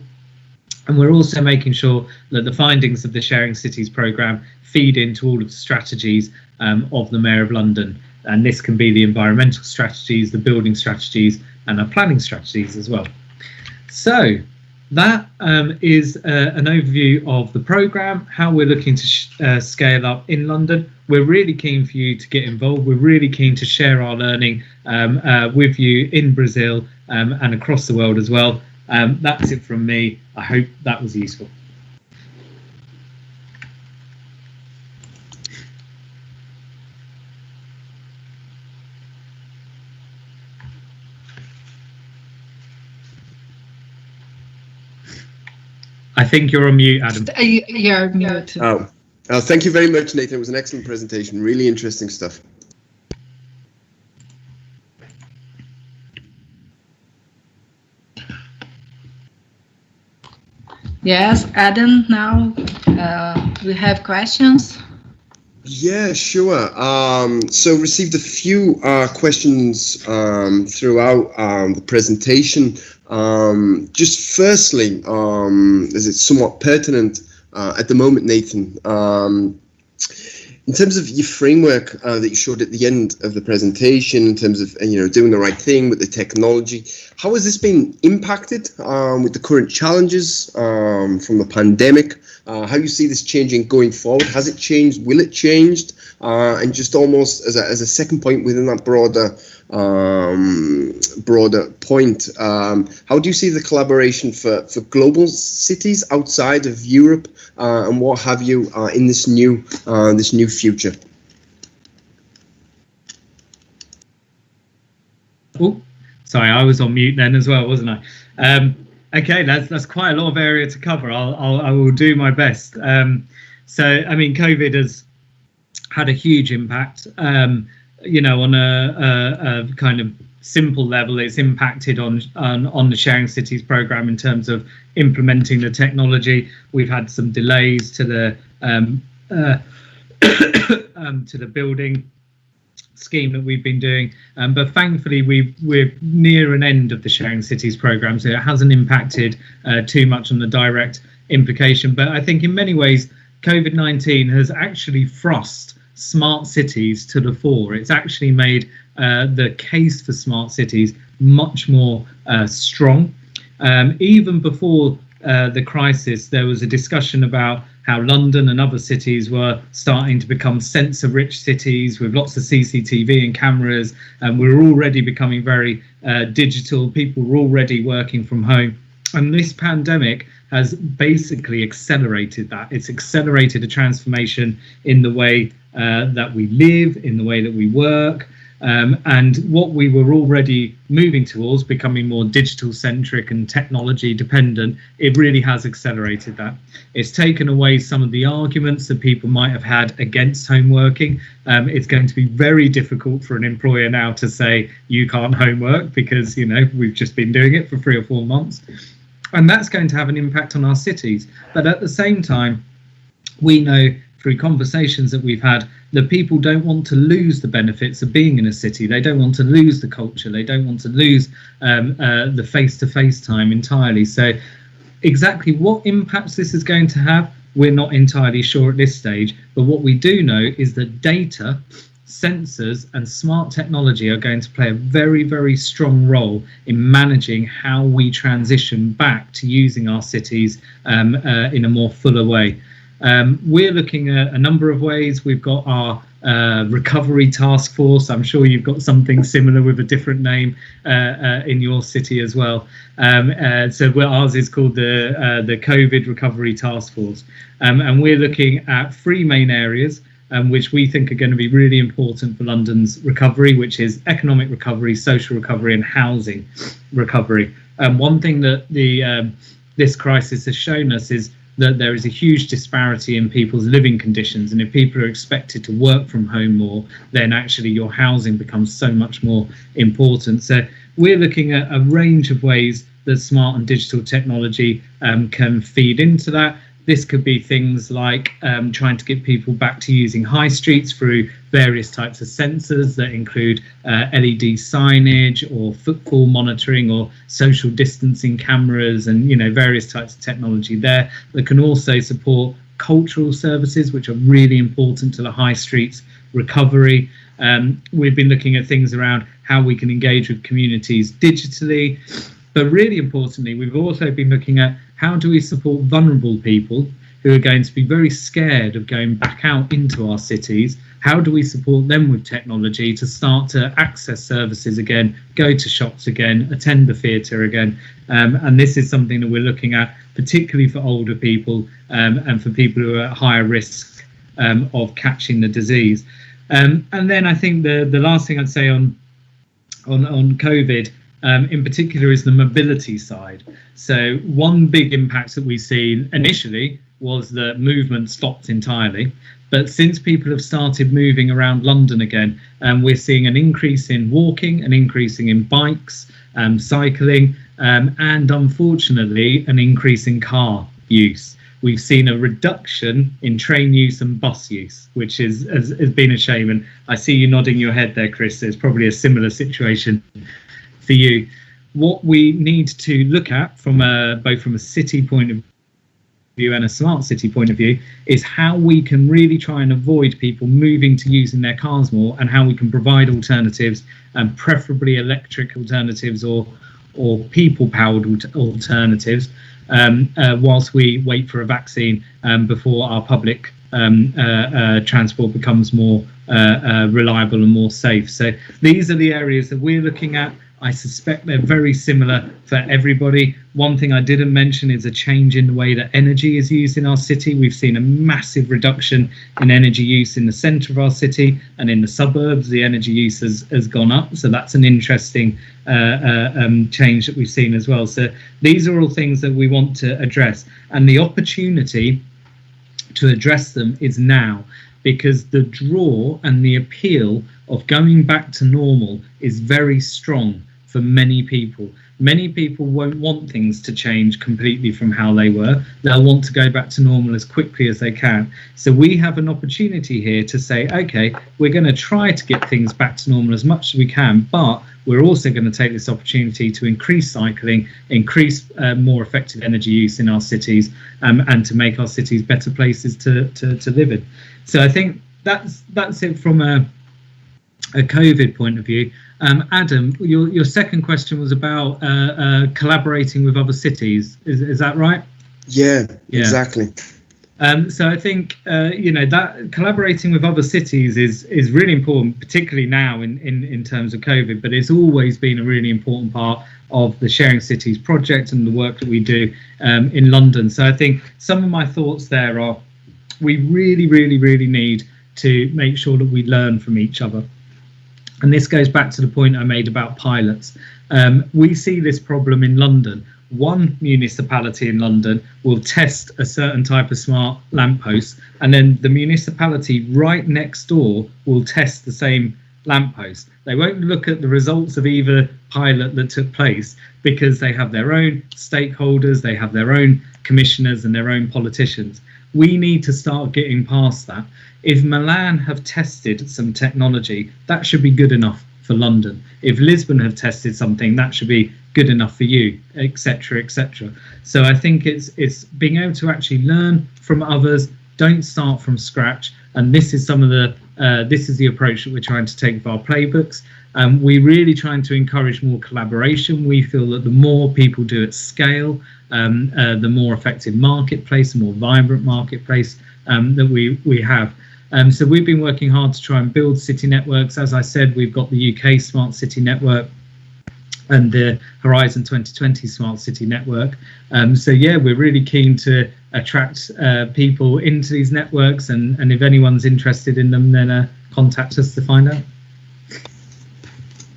And we're also making sure that the findings of the Sharing Cities programme feed into all of the strategies of the Mayor of London. And this can be the environmental strategies, the building strategies and the planning strategies as well. So that is an overview of the programme, how we're looking to scale up in London. We're really keen for you to get involved. We're really keen to share our learning with you in Brazil and across the world as well. That's it from me. I hope that was useful. I think you're on mute, Adam. You're mute. Oh, thank you very much, Nathan. It was an excellent presentation. Really interesting stuff. Yes, Adam, now we have questions. Yeah, sure. So received a few questions throughout the presentation. Just firstly, as it's somewhat pertinent at the moment, Nathan, in terms of your framework that you showed at the end of the presentation, in terms of doing the right thing with the technology, how has this been impacted with the current challenges from the pandemic? How you see this changing going forward? Has it changed? Will it change? And just almost as a second point within that broader point, how do you see the collaboration for global cities outside of Europe and what have you in this new future? Oh, sorry, I was on mute then as well, wasn't I? Okay, that's quite a lot of area to cover. I will do my best. So, I mean, COVID has had a huge impact. On a kind of simple level, it's impacted on the Sharing Cities program in terms of implementing the technology. We've had some delays to the to the building scheme that we've been doing, but thankfully we're near an end of the Sharing Cities program, so it hasn't impacted too much on the direct implication. But I think in many ways COVID-19 has actually thrust smart cities to the fore. It's actually made the case for smart cities much more strong. Even before the crisis, there was a discussion about how London and other cities were starting to become sensor-rich cities with lots of CCTV and cameras, and we're already becoming very digital. People were already working from home, and this pandemic has basically accelerated that. It's accelerated a transformation in the way that we live, in the way that we work, and what we were already moving towards, becoming more digital centric and technology dependent, it really has accelerated that. It's taken away some of the arguments that people might have had against home working. It's going to be very difficult for an employer now to say you can't homework because we've just been doing it for 3 or 4 months, and that's going to have an impact on our cities. But at the same time, we know through conversations that we've had that people don't want to lose the benefits of being in a city. They don't want to lose the culture. They don't want to lose the face-to-face time entirely. So exactly what impacts this is going to have, we're not entirely sure at this stage. But what we do know is that data, sensors and smart technology are going to play a very, very strong role in managing how we transition back to using our cities in a more fuller way. We're looking at a number of ways. We've got our recovery task force. I'm sure you've got something similar with a different name in your city as well. So ours is called the COVID Recovery Task Force. And we're looking at 3 main areas which we think are going to be really important for London's recovery, which is economic recovery, social recovery and housing recovery. One thing that this crisis has shown us is that there is a huge disparity in people's living conditions, and if people are expected to work from home more, then actually your housing becomes so much more important. So we're looking at a range of ways that smart and digital technology can feed into that. This could be things like trying to get people back to using high streets through various types of sensors that include LED signage or footfall monitoring or social distancing cameras and various types of technology there that can also support cultural services, which are really important to the high streets recovery. We've been looking at things around how we can engage with communities digitally. But really importantly, we've also been looking at how do we support vulnerable people who are going to be very scared of going back out into our cities? How do we support them with technology to start to access services again, go to shops again, attend the theatre again? And this is something that we're looking at, particularly for older people and for people who are at higher risk of catching the disease. And then I think the last thing I'd say on COVID in particular is the mobility side. So one big impact that we've seen initially was that movement stopped entirely. But since people have started moving around London again, we're seeing an increase in walking, an increasing in bikes, cycling, and unfortunately, an increase in car use. We've seen a reduction in train use and bus use, which has been a shame. And I see you nodding your head there, Chris. There's probably a similar situation for you. what we need to look at from both from a city point of view and a smart city point of view is how we can really try and avoid people moving to using their cars more, and how we can provide alternatives, and preferably electric alternatives or people-powered alternatives, whilst we wait for a vaccine before our public transport becomes more reliable and more safe. So these are the areas that we're looking at. I suspect they're very similar for everybody. One thing I didn't mention is a change in the way that energy is used in our city. We've seen a massive reduction in energy use in the centre of our city, and in the suburbs the energy use has gone up. So that's an interesting change that we've seen as well. So these are all things that we want to address, and the opportunity to address them is now, because the draw and the appeal of going back to normal is very strong for many people. Many people won't want things to change completely from how they were. They'll want to go back to normal as quickly as they can. So we have an opportunity here to say, okay, we're going to try to get things back to normal as much as we can, but we're also going to take this opportunity to increase cycling, increase more effective energy use in our cities, and to make our cities better places to live in. So I think that's it from a COVID point of view. Adam, your second question was about collaborating with other cities. Is that right? Yeah, exactly. So I think that collaborating with other cities is really important, particularly now in terms of COVID. But it's always been a really important part of the Sharing Cities project and the work that we do in London. So I think some of my thoughts there are, we really, really, really need to make sure that we learn from each other. And this goes back to the point I made about pilots. We see this problem in London. One municipality in London will test a certain type of smart lamppost, and then the municipality right next door will test the same lamppost. They won't look at the results of either pilot that took place, because they have their own stakeholders, they have their own commissioners and their own politicians. We need to start getting past that. If Milan have tested some technology, that should be good enough for London. If Lisbon have tested something, that should be good enough for you, etc., etc. So I think it's being able to actually learn from others. Don't start from scratch. And this is this is the approach that we're trying to take with our playbooks. We're really trying to encourage more collaboration. We feel that the more people do at scale, the more effective marketplace, the more vibrant marketplace that we have. So we've been working hard to try and build city networks. As I said, we've got the UK Smart City Network and the Horizon 2020 Smart City Network. So yeah, we're really keen to attract people into these networks, and if anyone's interested in them, then contact us to find out.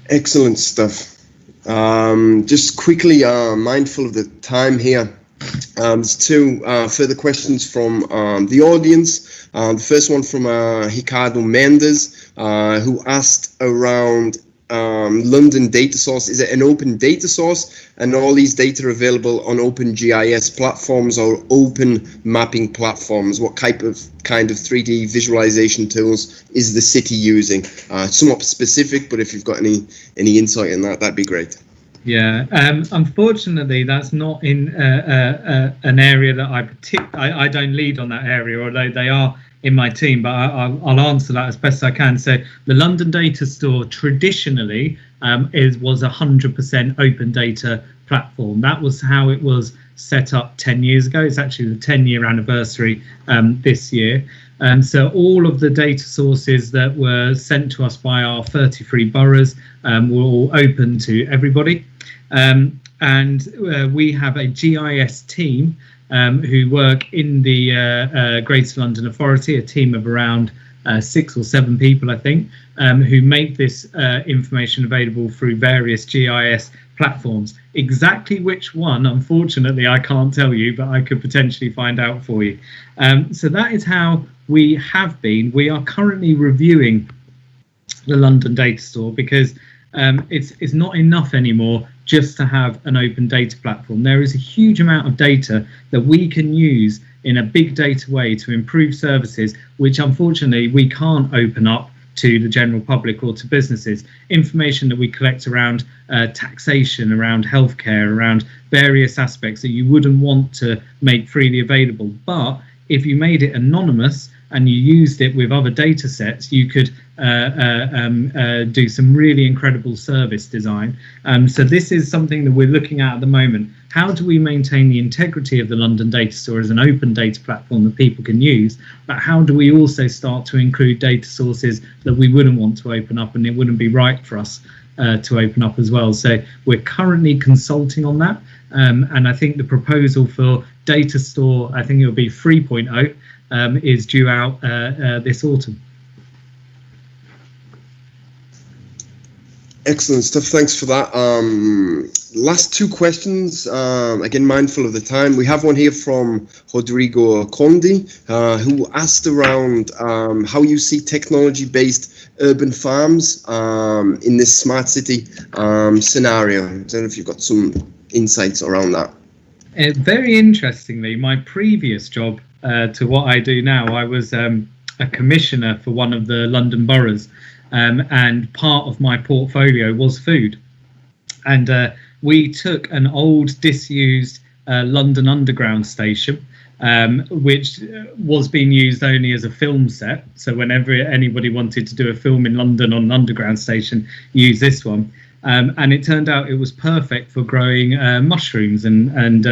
Excellent stuff. Just quickly, mindful of the time here, there's two further questions from the audience. The first one from Ricardo Mendes, who asked around London data source. Is it an open data source, and all these data are available on open GIS platforms or open mapping platforms? What kind of 3D visualization tools is the city using? Somewhat specific, but if you've got any insight in that, that'd be great. Yeah, unfortunately, that's not in an area that I don't lead on that area, although they are in my team, but I'll answer that as best I can. So the London Data Store traditionally was 100% open data platform. That was how it was set up 10 years ago. It's actually the 10-year anniversary this year. So all of the data sources that were sent to us by our 33 boroughs were all open to everybody. And we have a GIS team who work in the Greater London Authority, a team of around 6 or 7 people, I think, who make this information available through various GIS platforms. Exactly which one, unfortunately, I can't tell you, but I could potentially find out for you. So that is how we have been. We are currently reviewing the London Data Store, because it's not enough anymore just to have an open data platform. There is a huge amount of data that we can use in a big data way to improve services, which unfortunately we can't open up to the general public or to businesses. Information that we collect around taxation, around healthcare, around various aspects that you wouldn't want to make freely available. But if you made it anonymous and you used it with other data sets, you could do some really incredible service design. So this is something that we're looking at the moment. How do we maintain the integrity of the London Data Store as an open data platform that people can use? But how do we also start to include data sources that we wouldn't want to open up and it wouldn't be right for us to open up as well? So we're currently consulting on that. And I think the proposal for Data Store, I think it will be 3.0, is due out this autumn. Excellent stuff. Thanks for that. Last two questions. Again, mindful of the time. We have one here from Rodrigo Condi, who asked around how you see technology-based urban farms in this smart city scenario. I don't know if you've got some insights around that. Very interestingly, my previous job to what I do now, I was a commissioner for one of the London boroughs. And part of my portfolio was food. And we took an old disused London Underground station, which was being used only as a film set. So whenever anybody wanted to do a film in London on an underground station, use this one. And it turned out it was perfect for growing mushrooms and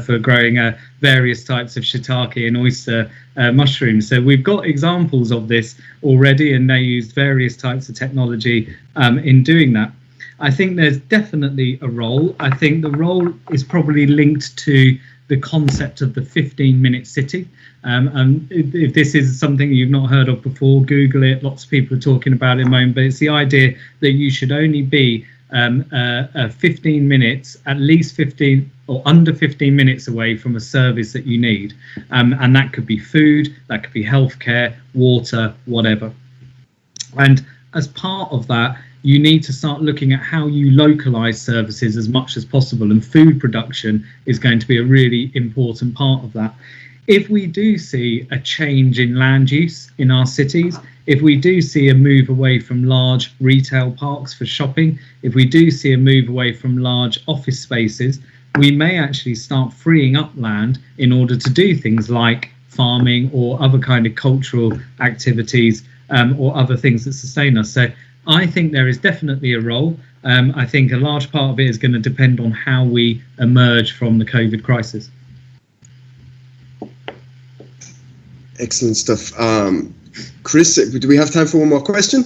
for growing various types of shiitake and oyster mushrooms. So we've got examples of this already, and they used various types of technology in doing that. I think there's definitely a role. I think the role is probably linked to the concept of the 15-minute city. And if this is something you've not heard of before, Google it. Lots of people are talking about it at the moment, but it's the idea that you should only be 15 minutes, at least 15 or under 15 minutes away from a service that you need. And that could be food, that could be healthcare, water, whatever. And as part of that, you need to start looking at how you localize services as much as possible. And food production is going to be a really important part of that. If we do see a change in land use in our cities, if we do see a move away from large retail parks for shopping, if we do see a move away from large office spaces, we may actually start freeing up land in order to do things like farming or other kind of cultural activities or other things that sustain us. So I think there is definitely a role. I think a large part of it is going to depend on how we emerge from the COVID crisis. Excellent stuff. Chris, do we have time for one more question?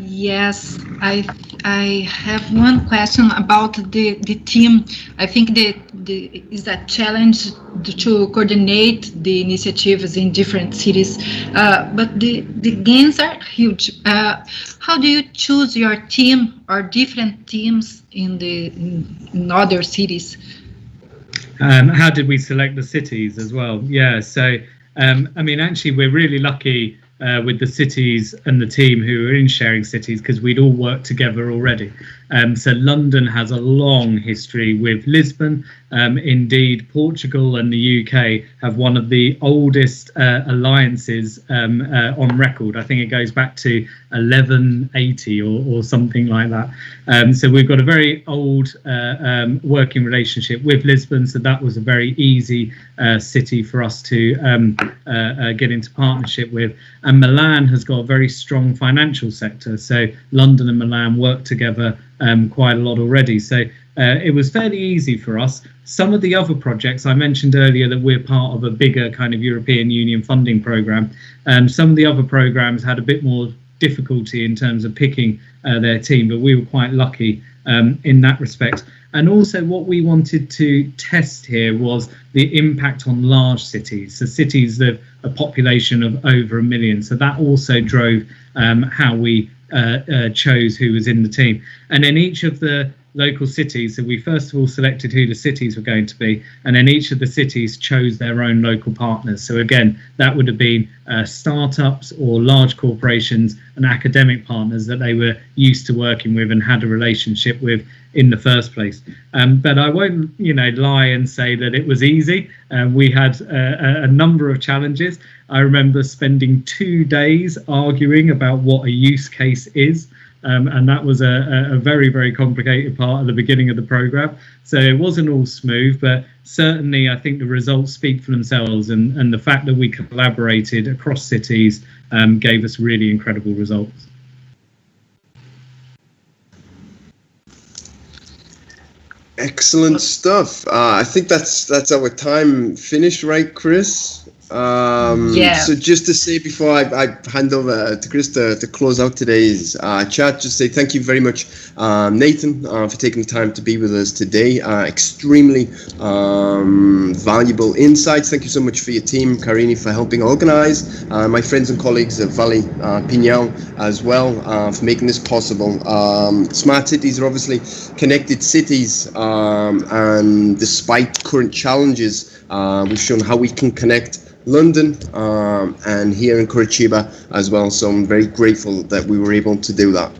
Yes, I have one question about the team. I think is a challenge to coordinate the initiatives in different cities, but the gains are huge. How do you choose your team or different teams in other cities? How did we select the cities as well? Yeah, so I mean, actually, we're really lucky with the cities and the team who are in sharing cities because we'd all worked together already. So London has a long history with Lisbon. Indeed, Portugal and the UK have one of the oldest alliances on record. I think it goes back to 1180 or something like that. So we've got a very old working relationship with Lisbon. So that was a very easy city for us to get into partnership with. And Milan has got a very strong financial sector. So London and Milan work together quite a lot already. So it was fairly easy for us. Some of the other projects I mentioned earlier that we're part of a bigger kind of European Union funding program. Some of the other programs had a bit more difficulty in terms of picking their team, but we were quite lucky in that respect. And also what we wanted to test here was the impact on large cities, so cities of a population of over 1 million. So that also drove how we chose who was in the team. And then each of the local cities. So we first of all selected who the cities were going to be, and then each of the cities chose their own local partners. So again, that would have been startups or large corporations and academic partners that they were used to working with and had a relationship with in the first place. But I won't, lie and say that it was easy. We had a number of challenges. I remember spending 2 days arguing about what a use case is. And that was a very, very complicated part of the beginning of the program. So it wasn't all smooth, but certainly I think the results speak for themselves. And the fact that we collaborated across cities gave us really incredible results. Excellent stuff. I think that's our time finished, right, Chris? Yeah. So just to say before I hand over to Chris to close out today's chat, just say thank you very much, Nathan, for taking the time to be with us today. Extremely valuable insights. Thank you so much for your team, Karini, for helping organize. My friends and colleagues at Valley Pignal as well, for making this possible. Smart cities are obviously connected cities, and despite current challenges, we've shown how we can connect London and here in Curitiba as well. So I'm very grateful that we were able to do that.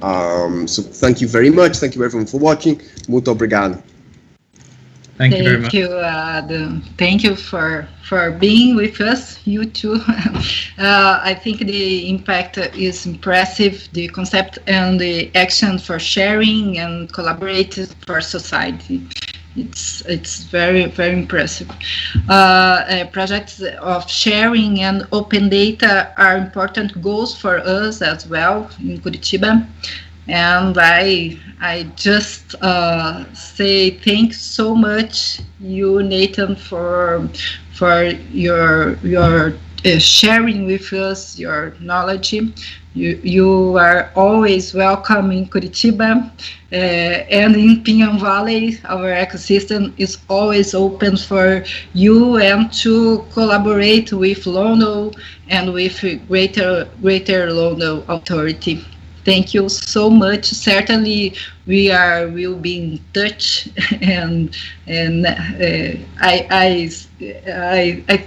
So thank you very much. Thank you everyone for watching. Muito obrigado. Thank you very much. Thank you, Adam. Thank you for being with us, you too. I think the impact is impressive, the concept and the action for sharing and collaborating for society. It's very, very impressive. Projects of sharing and open data are important goals for us as well in Curitiba. And I just say thanks so much, you, Nathan, for your sharing with us your knowledge. You are always welcome in Curitiba, and in Pinhão Valley, our ecosystem is always open for you and to collaborate with London and with Greater London Authority. Thank you so much. Certainly, will be in touch, and I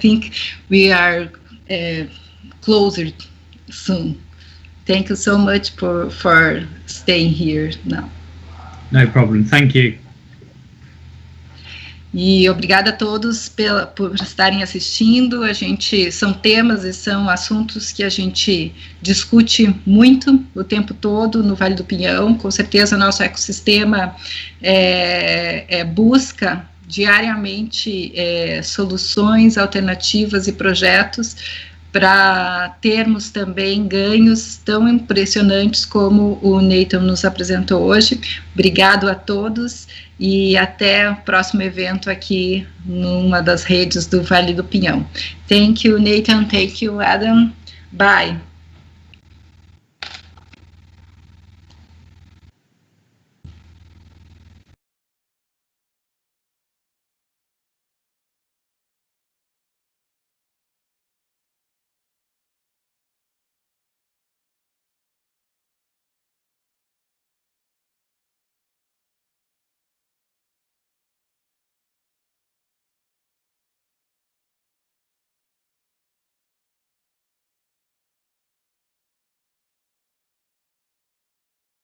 think we are closer soon. Thank you so much for staying here now. No problem. Thank you. E obrigada a todos por estarem assistindo. São temas e são assuntos que a gente discute muito o tempo todo no Vale do Pinhão. Com certeza, nosso ecossistema busca diariamente soluções, alternativas e projetos para termos também ganhos tão impressionantes como o Nathan nos apresentou hoje. Obrigado a todos e até o próximo evento aqui numa das redes do Vale do Pinhão. Thank you, Nathan. Thank you, Adam. Bye.